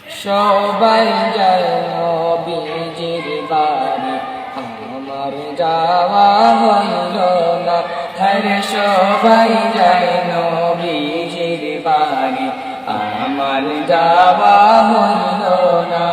সবাই যায় নবীজির বাড়ি, আমার যাওয়া হইল না। হরে সবাই যায় নবীজির বাড়ি, আমার যাওয়া হইল না।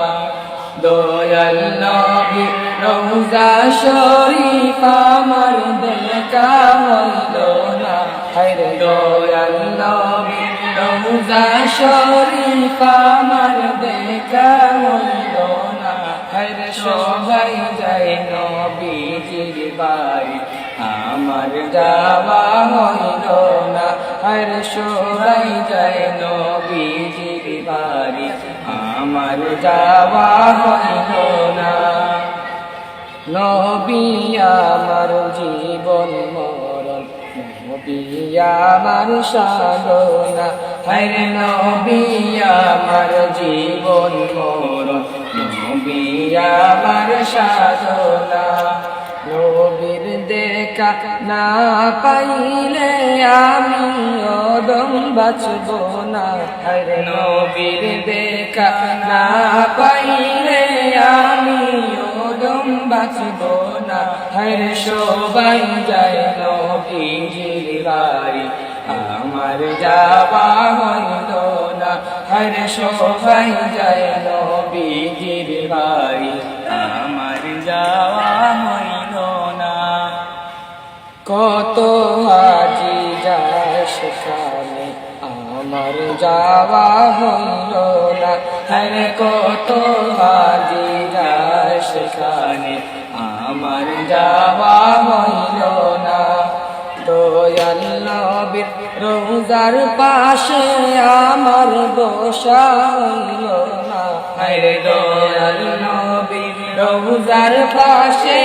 দয়াল নবী রওজা শরীফ আমার দেখা হইল না। হরে দয়াল নবী রওজা শরীফ আমার দেখা হইল না। হরে সবাই যায় নবীজির বাড়ি, আমার যাওয়া হইল না। হরে সবাই যায় নবীজির বাড়ি, আমার যাওয়া হইল না। নবী আমার জীবন মরণ, নবী আমার সাধনা। হরে নবী আমার জীবন মরণ, নবী আমার সাধনা। নবীর দেখা না পাইলে আমি ওদম বাঁচব না। হরে নবীর দেখা না পাইলে আমি ওদম বাঁচব না। হরে সবাই যায় নবীজির বাড়ি, আমার যাওয়া হইল না। হরে সবাই যায় নবীজির বাড়ি, আমার যাওয়া হইল না। কত হাজি যায় সেখানে, আমার যাওয়া হইল না। হরে কত হাজি যায় সেখানে, আমার যাওয়া হইল না। দয়াল নবীর রওজার পাশে আমার বসা হইল না। হরে দয়াল নবীর রওজার পাশে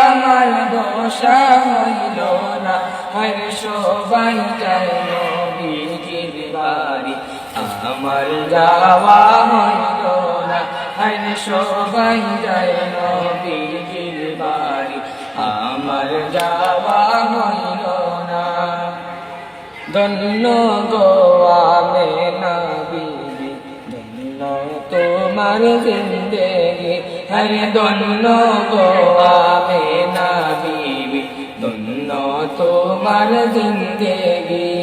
আমার বসা হইল না। হরে সবাই যায় নবীজির বাড়ি, আমার যাওয়া হইল না। হরে সবাই যায় নবীজির বাড়ি, আমার যাওয়া হইল না। ধন্য গো আমেনা বিবি, ধন্য তোমার জিন্দেগি। হরে ধন্য গো আমেনা বিবি, ধন্য তোমার জিন্দেগি।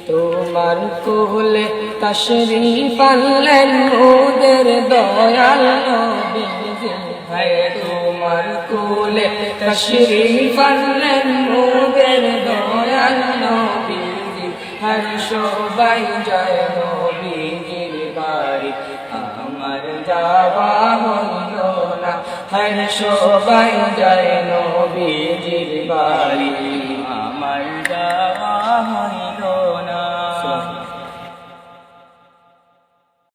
তোমার কোলে তশরীফ আনলেন মোদের দয়াল নবীজি। হরে তোমার কোলে তশরীফ আনলেন মোদের দয়াল নবীজি। হরে সবাই যায় নবীজির বাড়ি, আমার যাওয়া হইল না। হরে সবাই যায় নবীজির বাড়ি,